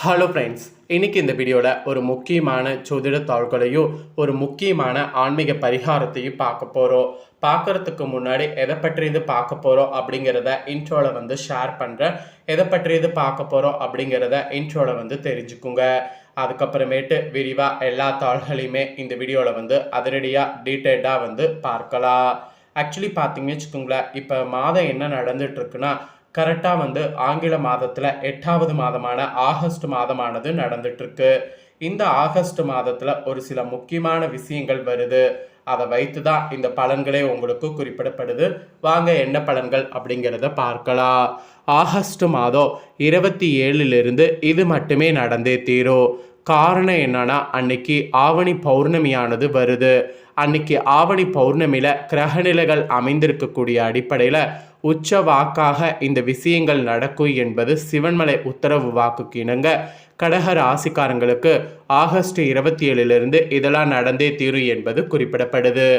Hello friends, இன்னைக்கு இந்த வீடியோவில் ஒரு முக்கியமான ஜோதிட தாள்களையும் ஒரு முக்கியமான ஆன்மீக பரிகாரத்தையும் பார்க்க போகிறோம். பார்க்குறதுக்கு முன்னாடி எதை பற்றியது பார்க்க போகிறோம் அப்படிங்கிறத இன்ட்ரோவில் ஷேர் பண்ணுறேன். எதை பற்றியது பார்க்க போகிறோம் அப்படிங்கிறத இன்ட்ரோவில் தெரிஞ்சுக்குங்க. அதுக்கப்புறமேட்டு விரிவாக எல்லா தாள்களையுமே இந்த வீடியோவில் அதிரடியாக டீட்டெயில்டாக பார்க்கலாம். ஆக்சுவலி பார்த்தீங்கன்னு வச்சுக்கோங்களேன், இப்போ மாதம் என்ன நடந்துட்டுருக்குன்னா, கரெக்டாக ஆங்கில மாதத்தில் 8வது மாதமான ஆகஸ்ட் மாதமானது நடந்துட்டுருக்கு. இந்த ஆகஸ்ட் மாதத்தில் ஒரு சில முக்கியமான விஷயங்கள் வருது. அதை வைத்து தான் இந்த பலன்களே உங்களுக்கு குறிப்பிடப்படுது. வாங்க என்ன பலன்கள் அப்படிங்கிறத பார்க்கலாம். ஆகஸ்ட் மாதம் 27லிருந்து இது மட்டுமே நடந்தே தீரும். காரணம் என்னன்னா, அன்னைக்கு ஆவணி பௌர்ணமியானது வருது. அன்னைக்கு ஆவணி பௌர்ணமியில் கிரகநிலைகள் அமைந்திருக்கக்கூடிய அடிப்படையில் உச்ச வாக்காக இந்த விஷயங்கள் நடக்கும் என்பது சிவன்மலை உத்தரவு வாக்குக்கு இணங்க கடக ராசிக்காரங்களுக்கு ஆகஸ்ட் 27லிருந்து இதெல்லாம் நடந்தே தீரும் என்பது குறிப்பிடப்படுது.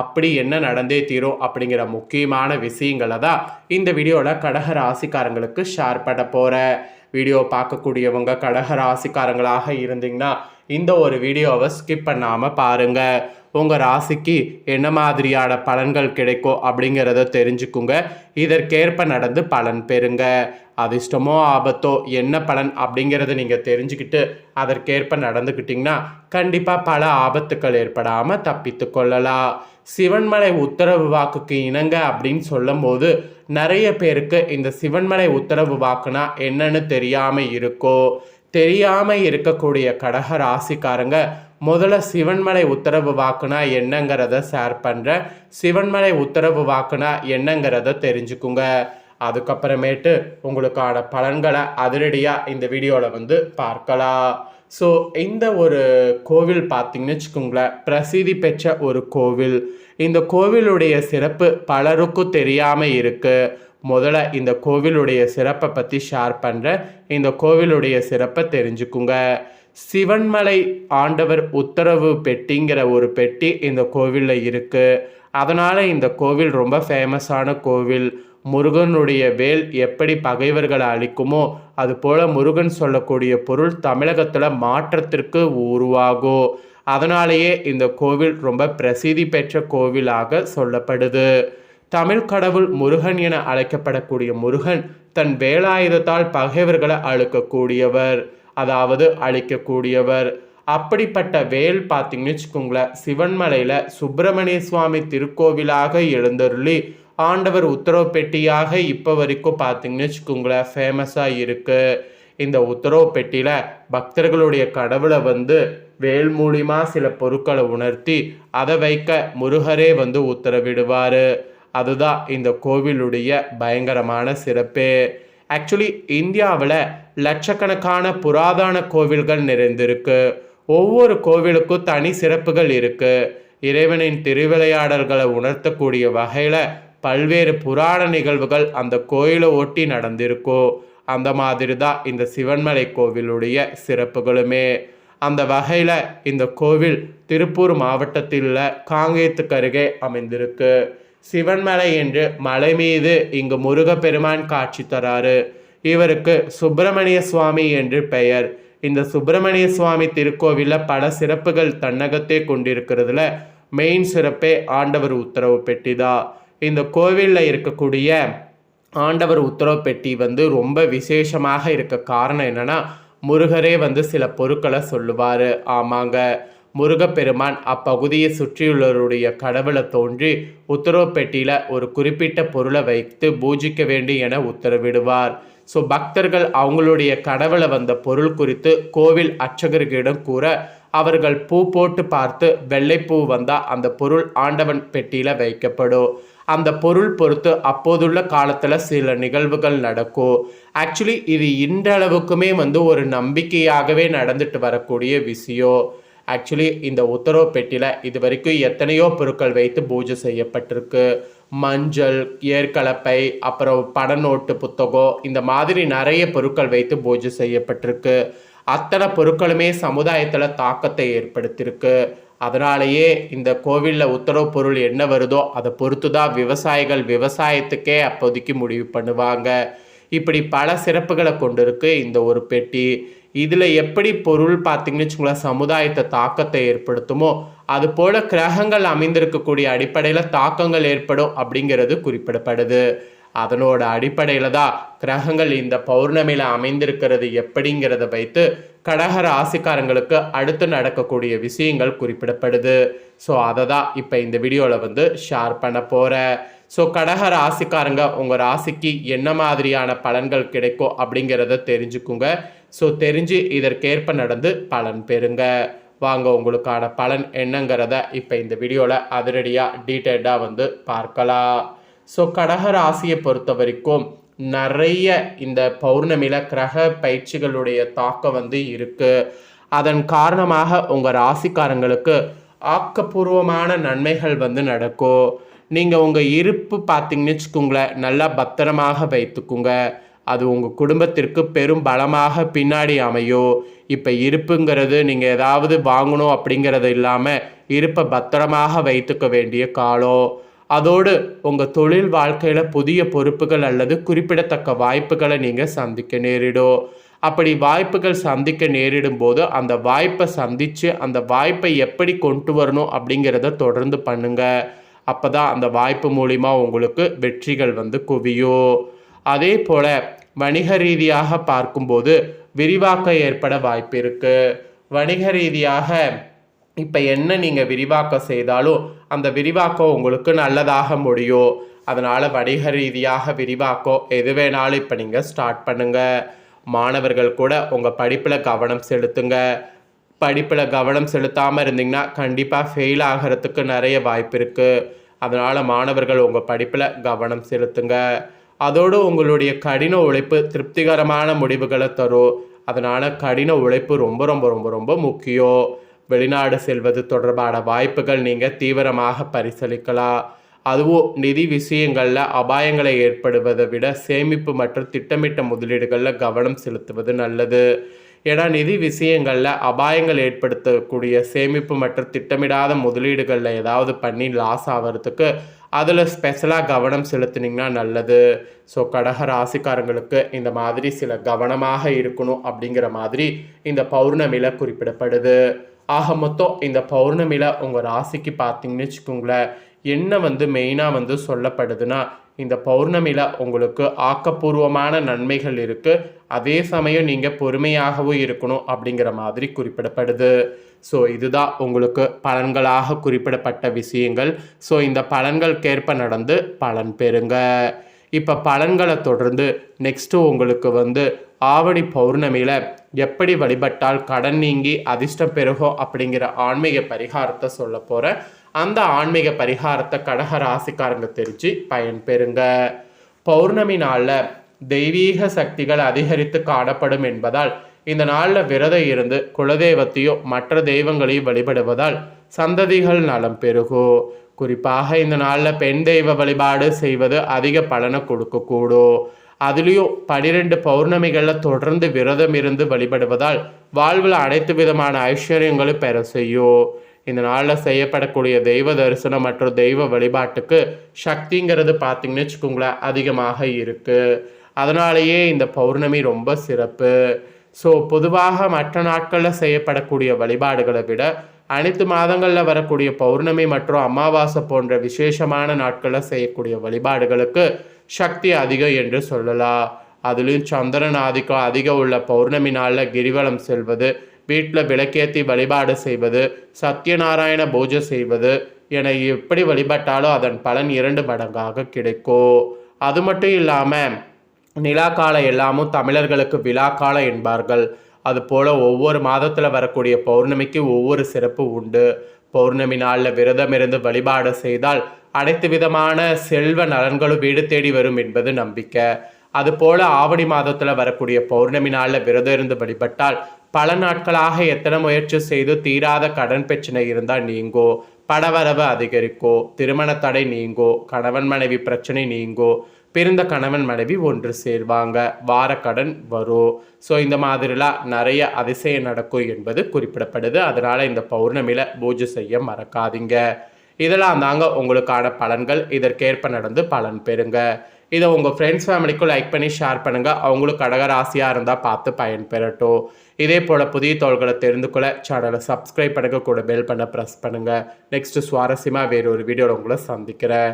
அப்படி என்ன நடந்தே தீரும் அப்படிங்கிற முக்கியமான விஷயங்களை தான் இந்த வீடியோவில் கடக ராசிக்காரங்களுக்கு ஷேர் பண்ண போகிறேன். வீடியோ பார்க்கக்கூடியவங்க கடக ராசிக்காரங்களாக இருந்தீங்கன்னா இந்த ஒரு வீடியோவை ஸ்கிப் பண்ணாமல் பாருங்கள். உங்கள் ராசிக்கு என்ன மாதிரியான பலன்கள் கிடைக்கும் அப்படிங்கிறத தெரிஞ்சுக்குங்க. இதற்கேற்ப நடந்து பலன் பெறுங்க. அதிர்ஷ்டமோ ஆபத்தோ என்ன பலன் அப்படிங்கிறத நீங்கள் தெரிஞ்சுக்கிட்டு அதற்கேற்ப நடந்துக்கிட்டிங்கன்னா கண்டிப்பாக பல ஆபத்துக்கள் ஏற்படாமல் தப்பித்து கொள்ளலாம். சிவன்மலை உத்தரவு வாக்குக்கு இணங்க அப்படின்னு சொல்லும் போது நிறைய பேருக்கு இந்த சிவன்மலை உத்தரவு வாக்குனா என்னன்னு தெரியாமல் இருக்கோ. தெரியாமல் இருக்கக்கூடிய கடக ராசிக்காரங்க முதல்ல சிவன்மலை உத்தரவு வாக்குனா என்னங்கிறத ஷேர் பண்ணுறேன். சிவன்மலை உத்தரவு வாக்குனா என்னங்கிறத தெரிஞ்சுக்குங்க. அதுக்கப்புறமேட்டு உங்களுக்கான பலன்களை அதிரடியாக இந்த வீடியோவில் பார்க்கலாம். ஸோ இந்த ஒரு கோவில் பார்த்தீங்கன்னு வச்சுக்கோங்களேன், பிரசித்தி பெற்ற ஒரு கோவில். இந்த கோவிலுடைய சிறப்பு பலருக்கும் தெரியாமல் இருக்குது. முதல்ல இந்த கோவிலுடைய சிறப்பை பற்றி ஷேர் பண்ணுறேன். இந்த கோவிலுடைய சிறப்பை தெரிஞ்சுக்குங்க. சிவன்மலை ஆண்டவர் உத்தரவு பெட்டிங்கிற ஒரு பெட்டி இந்த கோவிலில் இருக்குது. அதனால் இந்த கோவில் ரொம்ப ஃபேமஸான கோவில். முருகனுடைய வேல் எப்படி பகைவர்களை அழிக்குமோ அதுபோல் முருகன் சொல்லக்கூடிய பொருள் தமிழகத்தில் மாற்றத்திற்கு உருவாகும். அதனாலேயே இந்த கோவில் ரொம்ப பிரசித்தி பெற்ற கோவிலாக சொல்லப்படுது. தமிழ் கடவுள் முருகன் என அழைக்கப்படக்கூடிய முருகன் தன் வேலாயுதத்தால் பகைவர்களை அழிக்கக்கூடியவர், அதாவது அழிக்கக்கூடியவர். அப்படிப்பட்ட வேல் பார்த்தீங்கன்னு வச்சுக்கோங்களேன், சிவன்மலையில் சுப்பிரமணிய சுவாமி திருக்கோவிலாக எழுந்தருளி ஆண்டவர் உத்தரவு பெட்டியாக இப்போ வரைக்கும் பார்த்தீங்கன்னு வச்சுக்கோங்களேன் ஃபேமஸாக இருக்குது. இந்த உத்தரவு பெட்டியில் பக்தர்களுடைய கடவுளை வேல் மூலிமா சில பொருட்களை உணர்த்தி அதை வைக்க முருகரே உத்தரவிடுவார். அதுதான் இந்த கோவிலுடைய பயங்கரமான சிறப்பு. ஆக்சுவலி இந்தியாவில் லட்சக்கணக்கான புராதன கோவில்கள் நிறைந்திருக்கு. ஒவ்வொரு கோவிலுக்கும் தனி சிறப்புகள் இருக்குது. இறைவனின் திருவிளையாடல்களை உணர்த்தக்கூடிய வகையில் பல்வேறு புராண நிகழ்வுகள் அந்த கோயிலை ஒட்டி நடந்திருக்கும். அந்த மாதிரி தான் இந்த சிவன்மலை கோவிலுடைய சிறப்புகளுமே. அந்த வகையில் இந்த கோவில் திருப்பூர் மாவட்டத்தில் காங்கேயத்துக்கு அருகே அமைந்திருக்கு. சிவன்மலை என்று மலை மீது இங்கு முருகப்பெருமான் காட்சி தராரு. இவருக்கு சுப்பிரமணிய சுவாமி என்று பெயர். இந்த சுப்பிரமணிய சுவாமி திருக்கோவிலில் பல சிறப்புகள் தன்னகத்தே கொண்டிருக்கிறதுல மெயின் சிறப்பே ஆண்டவர் உத்தரவு பெட்டி தான். இந்த கோவிலில் இருக்கக்கூடிய ஆண்டவர் உத்தரவு பெட்டி ரொம்ப விசேஷமாக இருக்க காரணம் என்னன்னா, முருகரே சில பொருட்களை சொல்லுவார். ஆமாங்க, முருகப்பெருமான் அப்பகுதியை சுற்றியுள்ளவருடைய கடவுளை தோன்றி உத்தரவு பெட்டியில் ஒரு குறிப்பிட்ட பொருளை வைத்து பூஜிக்க வேண்டும் என உத்தரவிடுவார். ஸோ பக்தர்கள் அவங்களுடைய கடவுளை பொருள் குறித்து கோவில் அர்ச்சகர்களிடம் கூற அவர்கள் பூ போட்டு பார்த்து வெள்ளைப்பூ வந்தால் அந்த பொருள் ஆண்டவன் பெட்டியில் வைக்கப்படும். அந்த பொருள் பொறுத்து அப்போதுள்ள காலத்தில் சில நிகழ்வுகள் நடக்கும். ஆக்சுவலி இது இன்றளவுக்குமே ஒரு நம்பிக்கையாகவே நடந்துட்டு வரக்கூடிய விஷயம். ஆக்சுவலி இந்த உத்தரவு பெட்டியில் இது வரைக்கும் எத்தனையோ பொருட்கள் வைத்து பூஜை செய்யப்பட்டிருக்கு. மஞ்சள், ஏற்கலப்பை, அப்புறம் படநோட்டு புத்தகம், இந்த மாதிரி நிறைய பொருட்கள் வைத்து பூஜை செய்யப்பட்டிருக்கு. அத்தனை பொருட்களுமே சமுதாயத்தில் தாக்கத்தை ஏற்படுத்தியிருக்கு. அதனாலேயே இந்த கோவிலில் உத்தரவு பொருள் என்ன வருதோ அதை பொறுத்து தான் விவசாயிகள் விவசாயத்துக்கே அப்போதைக்கு முடிவு பண்ணுவாங்க. இப்படி பல சிறப்புகளை கொண்டிருக்கு இந்த ஒரு பெட்டி. இதில் எப்படி பொருள் பார்த்தீங்கன்னு வச்சுங்களேன் சமுதாயத்தை தாக்கத்தை ஏற்படுத்துமோ அது போல கிரகங்கள் அமைந்திருக்கக்கூடிய அடிப்படையில் தாக்கங்கள் ஏற்படும் அப்படிங்கிறது குறிப்பிடப்படுது. அதனோட அடிப்படையில் தான் கிரகங்கள் இந்த பௌர்ணமியில் அமைந்திருக்கிறது எப்படிங்கிறத வைத்து கடக ராசிக்காரங்களுக்கு அடுத்து நடக்கக்கூடிய விஷயங்கள் குறிப்பிடப்படுது. ஸோ அதை தான் இப்போ இந்த வீடியோவில் ஷேர் பண்ண போகிறேன். ஸோ கடக ராசிக்காரங்க உங்கள் ராசிக்கு என்ன மாதிரியான பலன்கள் கிடைக்கும் அப்படிங்கிறத தெரிஞ்சுக்குங்க. ஸோ தெரிஞ்சு இதற்கேற்ப நடந்து பலன் பெறுங்க. வாங்க உங்களுக்கான பலன் என்னங்கிறத இப்போ இந்த வீடியோவில் அதிரடியாக டீட்டெயில்டாக பார்க்கலாம். ஸோ கடக ராசியை பொறுத்த வரைக்கும் நிறைய இந்த பௌர்ணமியில் கிரக பயிற்சிகளுடைய தாக்கம் இருக்குது. அதன் காரணமாக உங்கள் ராசிக்காரங்களுக்கு ஆக்கப்பூர்வமான நன்மைகள் நடக்கும். நீங்கள் உங்கள் இருப்பு பார்த்தீங்கன்னு வச்சுக்கோங்களேன் நல்லா பத்திரமாக வைத்துக்குங்க. அது உங்கள் குடும்பத்திற்கு பெரும் பலமாக பின்னாடி அமையும். இப்போ இருப்புங்கிறது நீங்கள் ஏதாவது வாங்கணும் அப்படிங்கிறது இல்லாமல் இருப்பை பத்திரமாக வைத்துக்க வேண்டிய காலம். அதோடு உங்கள் தொழில் வாழ்க்கையில் புதிய பொறுப்புகள் அல்லது குறிப்பிடத்தக்க வாய்ப்புகளை நீங்கள் சந்திக்க நேரிடும். அப்படி வாய்ப்புகள் சந்திக்க நேரிடும் போது அந்த வாய்ப்பை சந்தித்து அந்த வாய்ப்பை எப்படி கொண்டு வரணும் அப்படிங்கிறத தொடர்ந்து பண்ணுங்கள். அப்போ தான் அந்த வாய்ப்பு மூலிமா உங்களுக்கு வெற்றிகள் குவியும். அதே போல் வணிக ரீதியாக பார்க்கும்போது விரிவாக்கம் ஏற்பட வாய்ப்பு இருக்குது. வணிக ரீதியாக இப்போ என்ன நீங்கள் விரிவாக்கம் செய்தாலும் அந்த விரிவாக்கம் உங்களுக்கு நல்லதாக முடியும். அதனால் வணிக ரீதியாக விரிவாக்கம் எது வேணாலும் இப்போ நீங்கள் ஸ்டார்ட் பண்ணுங்கள். மாணவர்கள் கூட உங்கள் படிப்பில் கவனம் செலுத்துங்க. படிப்பில் கவனம் செலுத்தாமல் இருந்தீங்கன்னா கண்டிப்பாக ஃபெயில் ஆகிறதுக்கு நிறைய வாய்ப்பு இருக்குது. அதனால் மாணவர்கள் உங்கள் படிப்பில் கவனம் செலுத்துங்க. அதோடு உங்களுடைய கடின உழைப்பு திருப்திகரமான முடிவுகளை தரும். அதனால் கடின உழைப்பு ரொம்ப ரொம்ப ரொம்ப ரொம்ப முக்கியம். வெளிநாடு செல்வது தொடர்பான வாய்ப்புகள் நீங்கள் தீவிரமாக பரிசீலிக்கலாம். அதுவும் நிதி விஷயங்களில் அபாயங்களை ஏற்படுவதை விட சேமிப்பு மற்றும் திட்டமிட்ட முதலீடுகளில் கவனம் செலுத்துவது நல்லது. ஏன்னா நிதி விஷயங்களில் அபாயங்கள் ஏற்படுத்தக்கூடிய சேமிப்பு மற்றும் திட்டமிடாத முதலீடுகளில் ஏதாவது பண்ணி லாஸ் ஆகிறதுக்கு அதில் ஸ்பெஷலாக கவனம் செலுத்தினீங்கன்னா நல்லது. ஸோ கடக ராசிக்காரங்களுக்கு இந்த மாதிரி சில கவனமாக இருக்கணும் அப்படிங்கிற மாதிரி இந்த பௌர்ணமியில் குறிப்பிடப்படுது. ஆக மொத்தம் இந்த பௌர்ணமியில் உங்கள் ராசிக்கு பார்த்தீங்கன்னு வச்சுக்கோங்களேன் என்ன மெயினாக சொல்லப்படுதுன்னா இந்த பௌர்ணமியில் உங்களுக்கு ஆக்கப்பூர்வமான நன்மைகள் இருக்குது. அதே சமயம் நீங்கள் பொறுமையாகவும் இருக்கணும் அப்படிங்கிற மாதிரி குறிப்பிடப்படுது. ஸோ இதுதான் உங்களுக்கு பலன்களாக குறிப்பிடப்பட்ட விஷயங்கள். ஸோ இந்த பலன்களுக்கேற்ப நடந்து பலன் பெறுங்க. இப்போ பலன்களை தொடர்ந்து நெக்ஸ்ட்டு உங்களுக்கு ஆவணி பௌர்ணமியில் எப்படி வழிபட்டால் கடன் நீங்கி அதிர்ஷ்டம் பெருகும் அப்படிங்கிற ஆன்மீக பரிகாரத்தை சொல்ல போகிறேன். அந்த ஆன்மீக பரிகாரத்தை கடக ராசிக்காரங்க தெரிஞ்சு பயன்பெறுங்க. பௌர்ணமி நாளில் தெய்வீக சக்திகள் அதிகரித்து காணப்படும் என்பதால் இந்த நாளில் விரதம் இருந்து குலதெய்வத்தையும் மற்ற தெய்வங்களையும் வழிபடுவதால் சந்ததிகள் நலம் பெருகும். குறிப்பாக இந்த நாளில் பெண் தெய்வ வழிபாடு செய்வது அதிக பலனை கொடுக்கக்கூடும். அதுலேயும் 12 பௌர்ணமிகளில் தொடர்ந்து விரதம் இருந்து வழிபடுவதால் வாழ்வில் அனைத்து விதமான ஐஸ்வர்யங்களும் பெற செய்யும். இந்த நாளில் செய்யப்படக்கூடிய தெய்வ தரிசனம் மற்றும் தெய்வ வழிபாட்டுக்கு சக்திங்கிறது பார்த்தீங்கன்னு வச்சுக்கோங்களேன் அதிகமாக இருக்குது. அதனாலேயே இந்த பௌர்ணமி ரொம்ப சிறப்பு. ஸோ பொதுவாக மற்ற நாட்களில் செய்யப்படக்கூடிய வழிபாடுகளை விட அனைத்து மாதங்களில் வரக்கூடிய பௌர்ணமி மற்றும் அமாவாசை போன்ற விசேஷமான நாட்களில் செய்யக்கூடிய வழிபாடுகளுக்கு சக்தி அதிகம் என்று சொல்லலாம். அதுலேயும் சந்திரன் ஆதிக்கம் அதிகம் உள்ள பௌர்ணமி நாளில் கிரிவலம் செல்வது, வீட்டில் விளக்கேற்றி வழிபாடு செய்வது, சத்யநாராயண பூஜை செய்வது என எப்படி வழிபட்டாலும் அதன் பலன் 2 மடங்காக கிடைக்கும். அது மட்டும் இல்லாமல் நிலாக்காலம் எல்லாமும் தமிழர்களுக்கு விழாக்காலம் என்பார்கள். அதுபோல் ஒவ்வொரு மாதத்தில் வரக்கூடிய பௌர்ணமிக்கு ஒவ்வொரு சிறப்பு உண்டு. பௌர்ணமி நாளில் விரதம் இருந்து வழிபாடு செய்தால் அனைத்து விதமான செல்வ நலன்களும் வீடு தேடி வரும் என்பது நம்பிக்கை. அதுபோல் ஆவணி மாதத்தில் வரக்கூடிய பௌர்ணமி நாளில் விரதம் இருந்து வழிபட்டால் பல நாட்களாக எத்தனை முயற்சி செய்து தீராத கடன் பிரச்சனை இருந்தால் நீங்கோ, பணவரவு அதிகரிக்கோ, திருமண தடை நீங்கோ, கணவன் மனைவி பிரச்சனை நீங்கோ, பிறந்த கணவன் மனைவி ஒன்று சேர்வாங்க, வாரக்கடன் வரும். ஸோ இந்த மாதிரிலாம் நிறைய அதிசயம் நடக்கும் என்பது குறிப்பிடப்படுது. அதனால் இந்த பௌர்ணமியில் பூஜை செய்ய மறக்காதீங்க. இதெல்லாம் தாங்க உங்களுக்கான பலன்கள். இதற்கேற்ப நடந்து பலன் பெறுங்க. இதை உங்கள் ஃப்ரெண்ட்ஸ் ஃபேமிலிக்கும் லைக் பண்ணி ஷேர் பண்ணுங்கள். அவங்களும் கடகராசியாக இருந்தால் பார்த்து பயன்பெறட்டும். இதே போல் புதிய தகவல்களை தெரிந்து கொள்ள சேனலை சப்ஸ்கிரைப் பண்ணுங்க, கூட பெல் பண்ண ப்ரெஸ் பண்ணுங்கள். நெக்ஸ்ட்டு சுவாரஸ்யமாக வேறு ஒரு வீடியோவில் உங்களை சந்திக்கிறேன்.